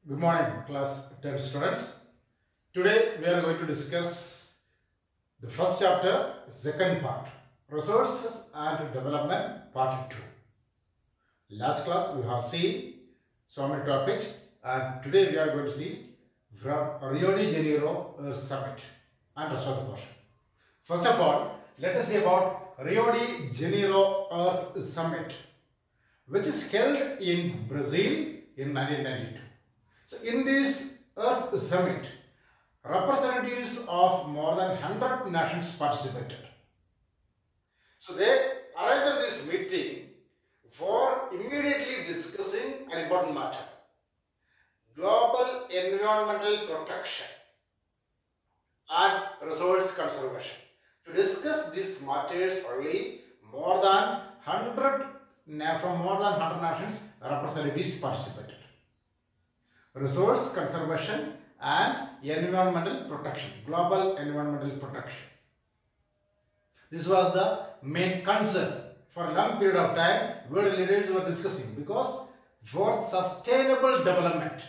Good morning, class 10 students. Today we are going to discuss the first chapter, second part, Resources and Development, part 2. Last class we have seen so many topics, and today we are going to see from Rio de Janeiro summit and rest of the portion. First of all, let us see about Rio de Janeiro Earth Summit, which is held in Brazil in 1992. So in this Earth Summit, representatives of more than 100 nations participated. So they arranged this meeting for immediately discussing an important matter: global environmental protection and resource conservation. To discuss these matters only, more than 100 nations representatives participated. Resource conservation and environmental protection, global environmental protection. This was the main concern for a long period of time. World leaders were discussing, because for sustainable development,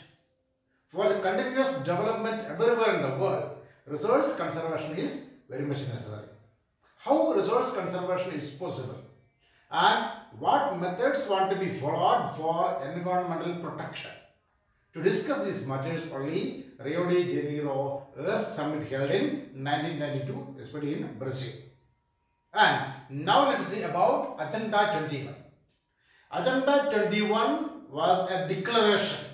for the continuous development everywhere in the world, resource conservation is very much necessary. How resource conservation is possible and what methods want to be followed for environmental protection. To discuss these matters only, Rio de Janeiro Earth Summit held in 1992, especially in Brazil. And now let us see about Agenda 21. Agenda 21 was a declaration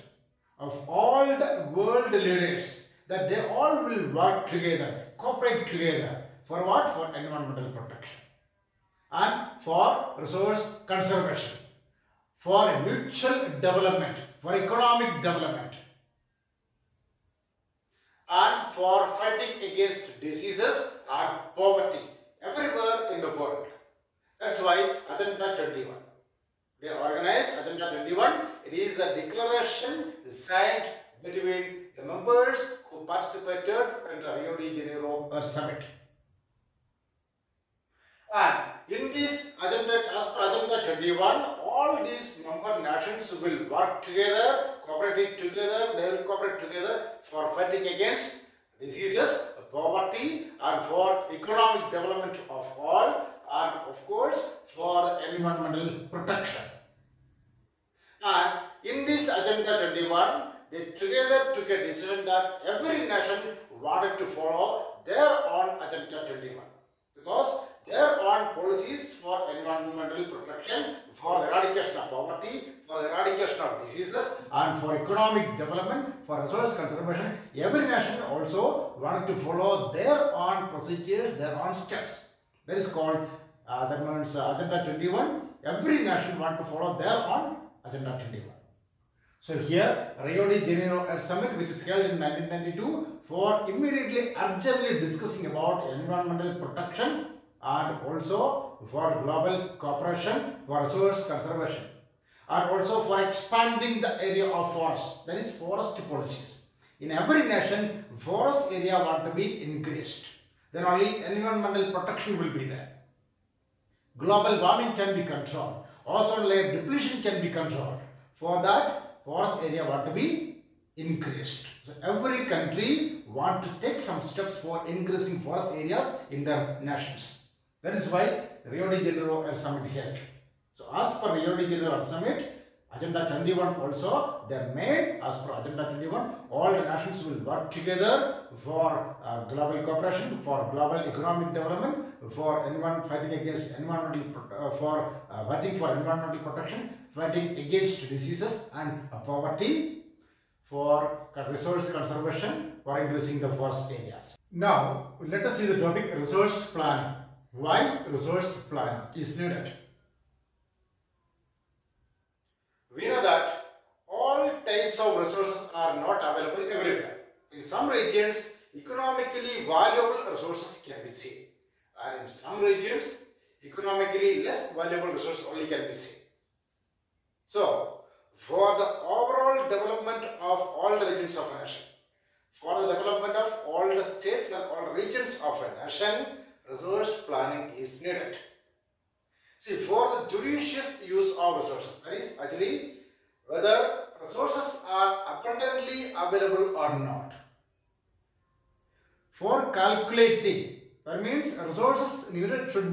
of all the world leaders that they all will work together, cooperate together for what? For environmental protection and for resource conservation, for mutual development, for economic development, and for fighting against diseases and poverty everywhere in the world. That's why Agenda 21. They organized Agenda 21. It is a declaration signed between the members who participated in the Rio de Janeiro Earth Summit. And in this agenda, as per Agenda 21, all these member nations will work together, cooperate together, they will cooperate together for fighting against diseases, poverty, and for economic development of all, and of course for environmental protection. And in this Agenda 21, they together took a decision that every nation wanted to follow their own Agenda 21, because their own policies for environmental protection, for the eradication of poverty, for the eradication of diseases, and for economic development, for resource conservation, every nation also wanted to follow their own procedures, their own steps. That is called, that means Agenda 21. Every nation wanted to follow their own Agenda 21. So here, Rio de Janeiro Earth Summit, which is held in 1992, for immediately urgently discussing about environmental protection and also for global cooperation, for resource conservation, and also for expanding the area of forest, that is forest policies. In every nation, forest area want to be increased. Then only environmental protection will be there. Global warming can be controlled. Ozone layer depletion can be controlled. For that, forest area want to be increased. So every country want to take some steps for increasing forest areas in their nations. That is why Rio de Janeiro Earth Summit held. So as per Rio de Janeiro Earth Summit, Agenda 21 also they made, as per Agenda 21, all the nations will work together for global cooperation, for global economic development, for fighting against environmental, fighting for environmental protection, fighting against diseases and poverty, for resource conservation, for increasing the forest areas. Now let us see the topic resource planning. Why resource planning is needed? We know that all types of resources are not available everywhere. In some regions, economically valuable resources can be seen, and in some regions, economically less valuable resources only can be seen. So, for the overall development of all the regions of a nation, for the development of all the states and all regions of a nation, resource planning is needed. See, for the judicious use of resources, that is actually whether resources are abundantly available or not. For calculating, that means resources should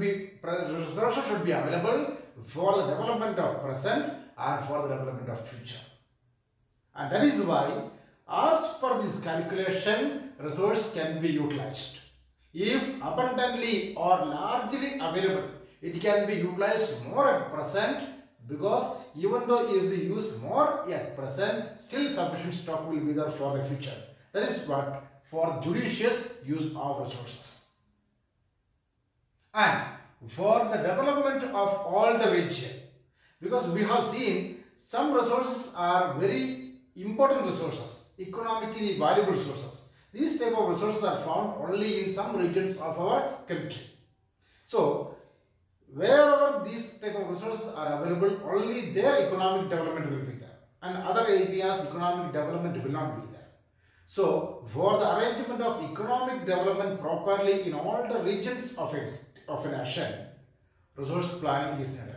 be available for the development of present and for the development of future. And that is why, as per this calculation, resource can be utilized. If abundantly or largely available, it can be utilized more at present, because even though if we use more at present, still sufficient stock will be there for the future. That is what for judicious use of resources. And for the development of all the region, because we have seen some resources are very important resources, economically valuable resources. These type of resources are found only in some regions of our country. So, wherever these type of resources are available, only their economic development will be there, and other areas economic development will not be there. So, for the arrangement of economic development properly in all the regions of a nation, resource planning is needed.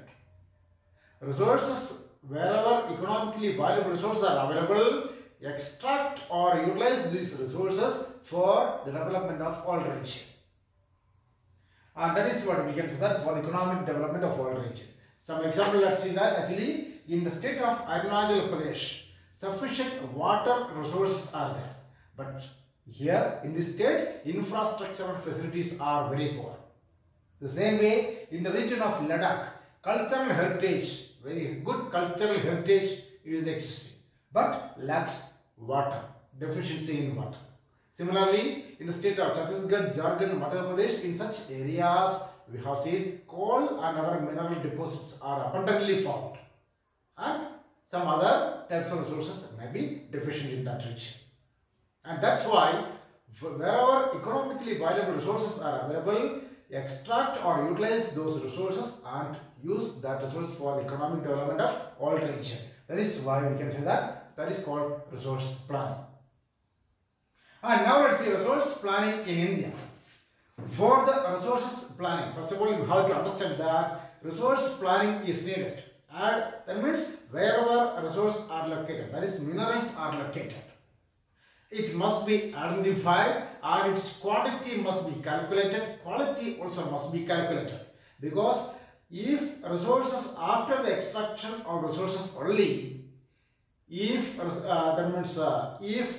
Resources, wherever economically valuable resources are available, extract or utilize these resources for the development of all region. And that is what we can say that for economic development of all region. Some example, let's see that actually in the state of Arunachal Pradesh, sufficient water resources are there. But here in this state, infrastructural facilities are very poor. The same way in the region of Ladakh, cultural heritage, very good cultural heritage is existing, but lacks water, deficiency in water. Similarly, in the state of Chhattisgarh, Jharkhand, Madhya Pradesh, in such areas we have seen coal and other mineral deposits are abundantly found, and some other types of resources may be deficient in that region. And that's why wherever economically valuable resources are available, extract or utilize those resources and use that resource for the economic development of all region. That is why we can say that is called resource planning. And now let's see resource planning in India. For the resources planning, first of all, you have to understand that resource planning is needed. And that means wherever resources are located, that is minerals are located, it must be identified and its quantity must be calculated, quality also must be calculated. Because if resources after the extraction of resources only, if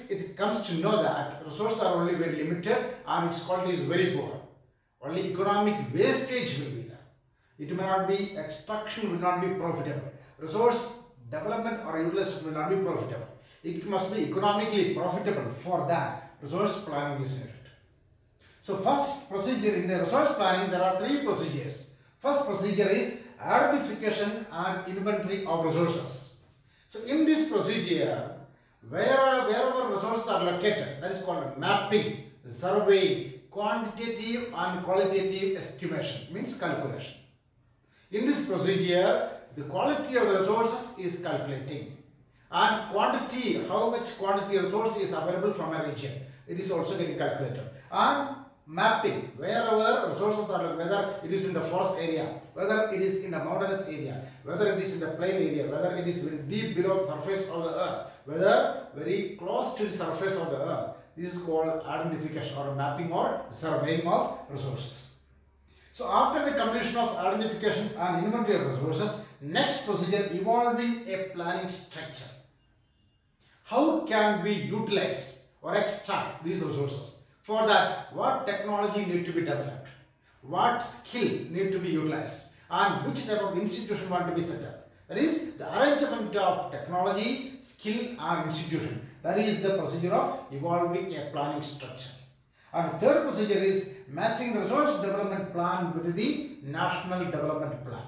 it comes to know that resources are only very limited and its quality is very poor, only economic wastage will be there. It may not be, extraction will not be profitable. Resource development or utilization will not be profitable. It must be economically profitable. For that, resource planning is needed. So, first procedure in the resource planning, there are three procedures. First procedure is identification and inventory of resources. So, in this procedure, wherever resources are located, that is called mapping, survey, quantitative and qualitative estimation, means calculation. In this procedure, the quality of the resources is calculating, and quantity, how much quantity resource is available from a region, it is also getting calculated. And mapping, wherever resources are, whether it is in the forest area, whether it is in a mountainous area, whether it is in the plain area, whether it is very deep below the surface of the earth, whether very close to the surface of the earth. This is called identification or mapping or surveying of resources. So after the completion of identification and inventory of resources, next procedure evolving a planning structure. How can we utilize or extract these resources? For that, what technology need to be developed? What skill need to be utilized? And which type of institution want to be set up? That is the arrangement of technology, skill and institution. That is the procedure of evolving a planning structure. And third procedure is matching the resource development plan with the national development plan.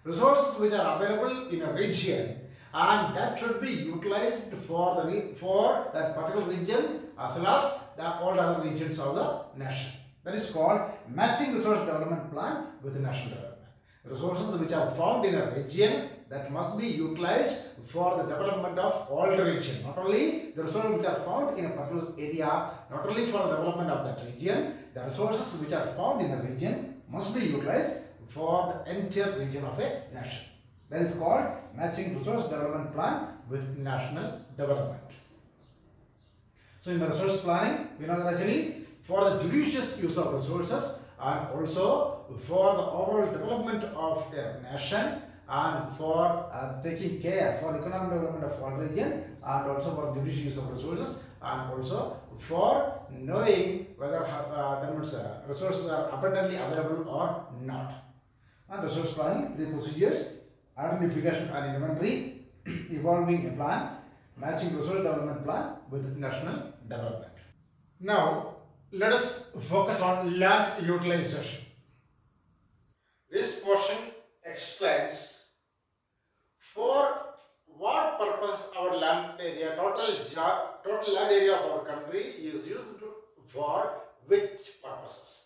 Resources which are available in a region, and that should be utilized for that particular region as well as all other regions of the nation. That is called matching resource development plan with the national development. Resources which are found in a region, that must be utilized for the development of all the region. Not only the resources which are found in a particular area, not only for the development of that region, the resources which are found in a region must be utilized for the entire region of a nation. That is called matching resource development plan with national development. So in the resource planning, we know that actually for the judicious use of resources and also for the overall development of a nation and for taking care for the economic development of one region and also for the judicious use of resources and also for knowing whether resources are abundantly available or not. And resource planning, three procedures: identification and inventory, evolving a plan, matching resource development plan with national development. Now, let us focus on land utilization. This portion explains for what purpose our land area, total land area of our country is used for which purposes.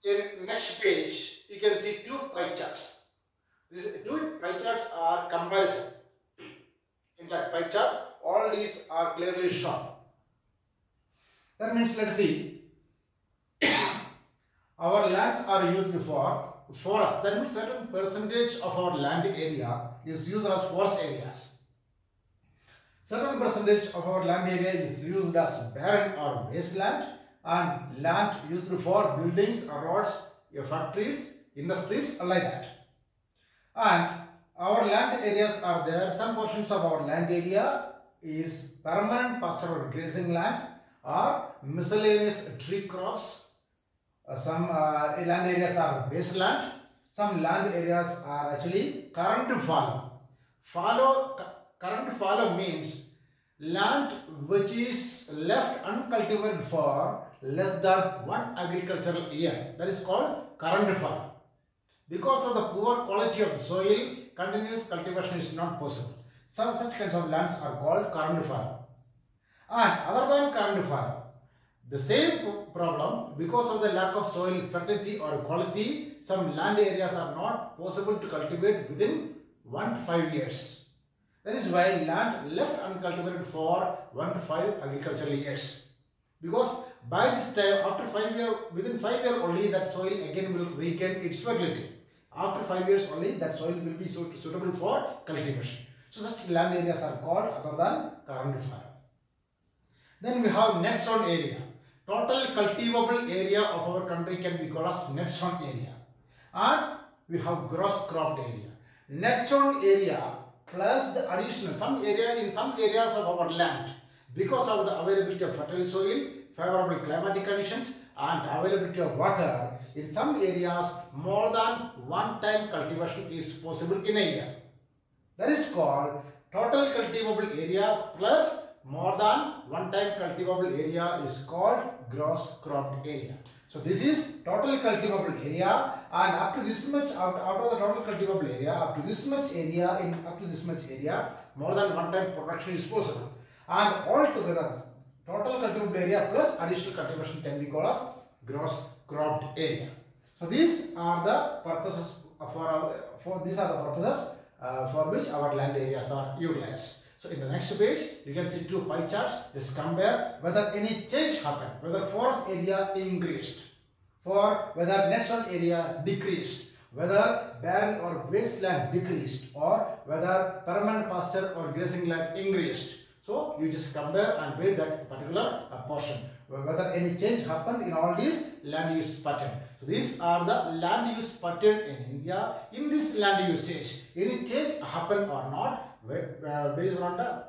In next page, you can see two pie charts. These two pie charts are comparison. In that pie chart, all these are clearly shown. That means, let's see, our lands are used for forest. That means certain percentage of our land area is used as forest areas. Certain percentage of our land area is used as barren or wasteland, and land used for buildings, roads, factories, industries, like that. And our land areas are there. Some portions of our land area is permanent pasture or grazing land or miscellaneous tree crops. Some land areas are wasteland. Some land areas are actually current fallow. Current fallow means land which is left uncultivated for less than one agricultural year. That is called current fallow. Because of the poor quality of the soil, continuous cultivation is not possible. Some such kinds of lands are called current fallow. And other than current fallow, the same problem, because of the lack of soil fertility or quality, some land areas are not possible to cultivate within 1 to 5 years. That is why land left uncultivated for 1 to 5 agricultural years. Because by this time, after 5 years, within 5 years only, that soil again will regain its fertility. After 5 years only, that soil will be suitable for cultivation. So such land areas are called other than current fallow. Then we have net sown area. Total cultivable area of our country can be called as net sown area. And we have gross cropped area. Net sown area plus the additional in some areas of our land, because of the availability of fertile soil, favorable climatic conditions and availability of water, in some areas more than one time cultivation is possible in a year. That is called total cultivable area plus more than one time cultivable area is called gross cropped area. So this is total cultivable area, and up to this much, out of the total cultivable area, up to this much area, more than one time production is possible. And altogether, total cultivable area plus additional cultivation can be called as gross cropped area. So these are the purposes for which our land areas are utilized. So in the next page, you can see two pie charts. Just compare whether any change happened, whether forest area increased, whether net sown area decreased, whether barren or wasteland decreased, or whether permanent pasture or grazing land increased. So you just compare and read that particular portion, whether any change happened in all these land use pattern. So these are the land use pattern in India. In this land usage, any change happened or not, based on the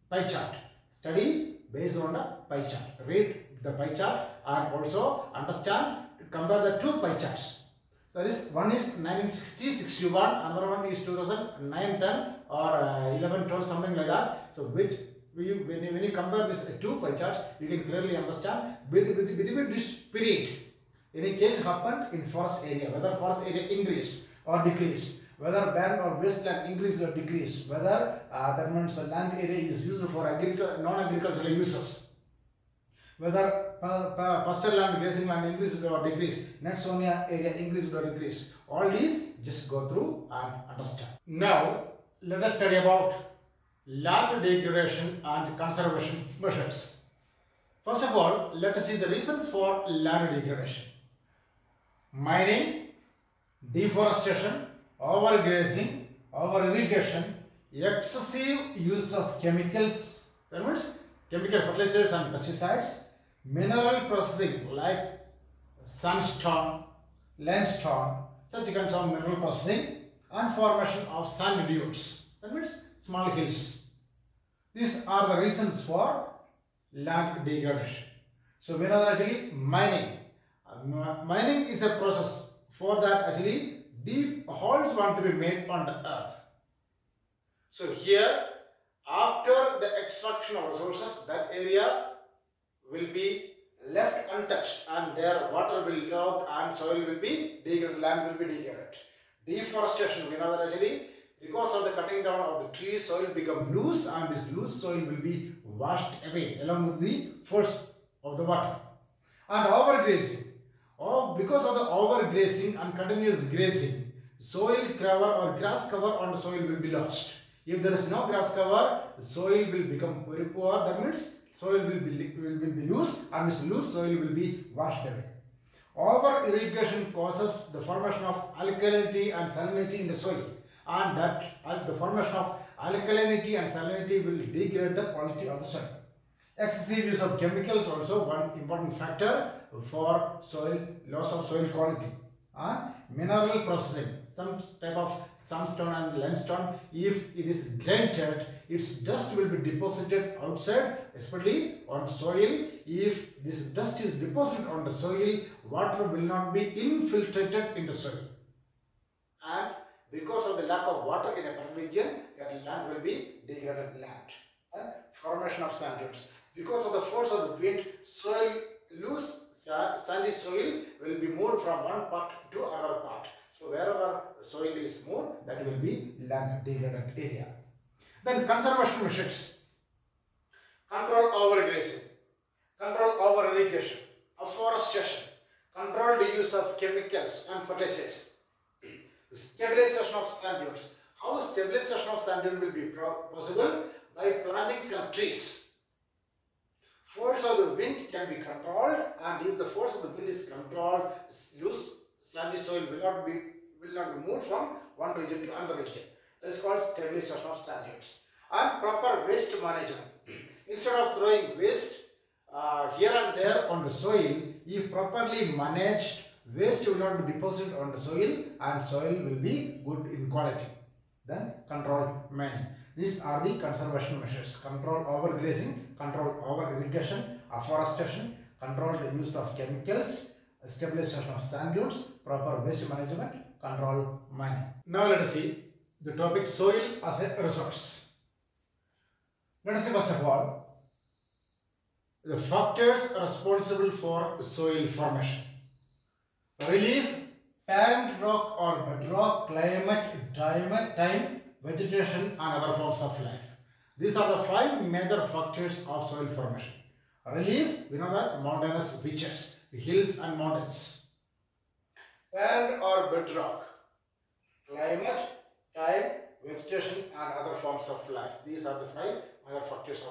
pie chart. Study based on the pie chart. Read the pie chart and also understand, compare the two pie charts. So this one is 1960-61, another one is 2009-10 or 11-12, something like that. So when you compare these two pie charts, you can clearly understand within this period any change happened in forest area, whether forest area increased or decreased, whether barren or wasteland increased or decreased, whether that means the land area is used for non-agricultural uses, whether pasture land, grazing land increased or decreased, net sown area increased or decreased. All these just go through and understand. Now let us study about land degradation and conservation measures. First of all, let us see the reasons for land degradation. Mining, deforestation, overgrazing, over-irrigation, excessive use of chemicals, that means chemical fertilizers and pesticides, mineral processing like sandstone, limestone, such kinds of mineral processing, and formation of sand dunes, that means small hills. These are the reasons for land degradation. So when are actually mining. Mining is a process. For that actually deep holes want to be made on the earth. So here after the extraction of resources, that area will be left untouched and their water will log and soil will be degraded, land will be degraded. Deforestation, we know that actually because of the cutting down of the trees, soil become loose and this loose soil will be washed away along with the force of the water. And overgrazing, because of the overgrazing and continuous grazing, soil cover or grass cover on the soil will be lost. If there is no grass cover, the soil will become very poor. That means soil will be loose and this loose soil will be washed away. Over irrigation causes the formation of alkalinity and salinity in the soil, and that the formation of alkalinity and salinity will degrade the quality of the soil. Excessive use of chemicals also one important factor for soil loss of soil quality. Mineral processing, some type of sandstone and limestone, if it is grinded, its dust will be deposited outside, especially on soil. If this dust is deposited on the soil, water will not be infiltrated in the soil. And because of the lack of water in a particular region, that land will be degraded land. And formation of sand dunes. Because of the force of the wind, soil, loose sandy soil will be moved from one part to another part. So wherever soil is moved, that will be land degraded area. Then conservation measures. Control overgrazing, control over irrigation, afforestation, control the use of chemicals and fertilizers. Stabilization of sand dunes. How stabilization of sand dune will be possible? By planting some trees. Force of the wind can be controlled, and if the force of the wind is controlled, loose sandy soil will not be moved from one region to another region. That is called stabilization of sand dunes. And proper waste management. Instead of throwing waste here and there on the soil, if properly managed, waste will not be deposited on the soil and soil will be good in quality. Then control mining. These are the conservation measures. Control overgrazing, control over irrigation, afforestation, control the use of chemicals, stabilization of sand dunes, proper waste management, control mining. Now let us see the topic soil as a resource. Let us see first of all the factors responsible for soil formation. Relief, parent rock or bedrock, climate, time, vegetation and other forms of life. These are the 5 major factors of soil formation. Relief, we know that mountainous features, the hills and mountains. Parent or bedrock, climate, time, vegetation and other forms of life. These are the 5 major factors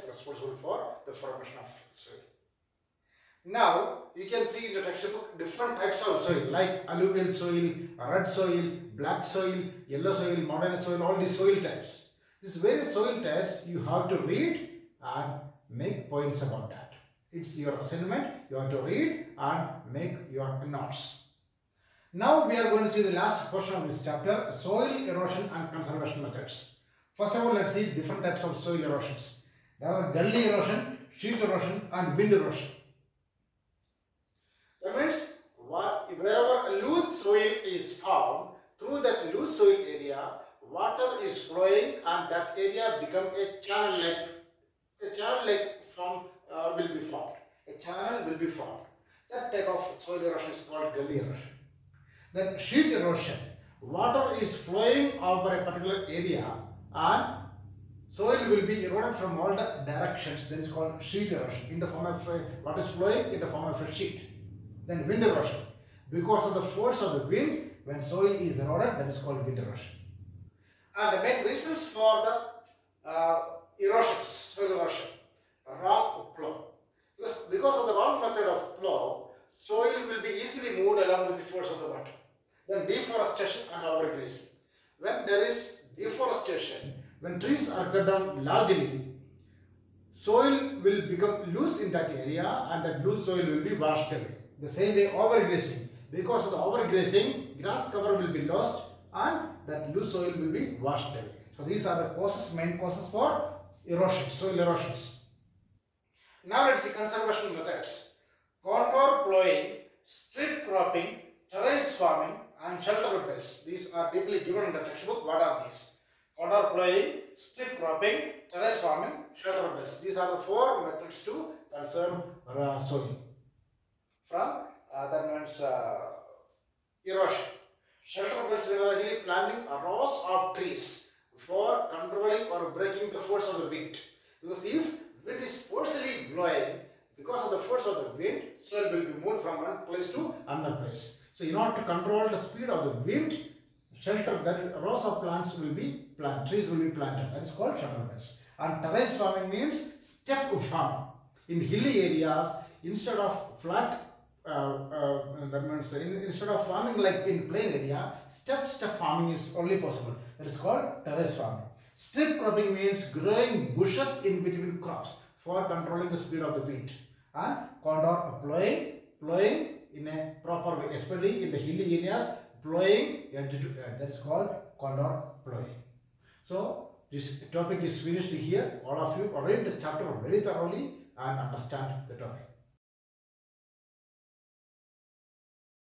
responsible for the formation of soil. Now, you can see in the textbook different types of soil like alluvial soil, red soil, black soil, yellow soil, mountainous soil, all these soil types. These various soil types you have to read and make points about that. It's your assignment, you have to read and make your notes. Now we are going to see the last portion of this chapter, soil erosion and conservation methods. First of all, let's see different types of soil erosions. There are gully erosion, sheet erosion and wind erosion. That means wherever a loose soil is found, through that loose soil area, water is flowing and that area become a channel lake. A channel lake will be formed. A channel will be formed. That type of soil erosion is called gully erosion. Then sheet erosion. Water is flowing over a particular area and soil will be eroded from all the directions. That is called sheet erosion. In the form of what is flowing in the form of a sheet. Then wind erosion. Because of the force of the wind, when soil is eroded, that is called wind erosion. And the main reasons for the erosions, soil erosion, wrong plow. Because of the wrong method of plow, soil will be easily moved along with the force of the water. Then deforestation and overgrazing. When there is deforestation, when trees are cut down largely, soil will become loose in that area and that loose soil will be washed away. The same way overgrazing. Because of the overgrazing, grass cover will be lost and that loose soil will be washed away. So these are the causes, main causes for erosion, soil erosions. Now let's see conservation methods. Contour plowing, strip cropping, terrace farming and shelter belts. These are deeply given in the textbook. What are these? Contour plowing, strip cropping, terrace farming, shelter belts. These are the 4 methods to conserve soil from erosion. Shelter belts are actually planting rows of trees for controlling or breaking the force of the wind. Because if wind is forcefully blowing, because of the force of the wind, soil will be moved from one place to another place. So in order to control the speed of the wind, rows of plants will be planted, trees will be planted. That is called shelter belts. And terrace farming means step farming. In hilly areas, instead of flat, instead of farming like in plain area, step farming is only possible. That is called terrace farming. Strip cropping means growing bushes in between crops for controlling the speed of the wind. And contour plowing in a proper way, especially in the hilly areas, plowing edge to edge. That is called contour plowing. So this topic is finished here. All of you read the chapter very thoroughly and understand the topic.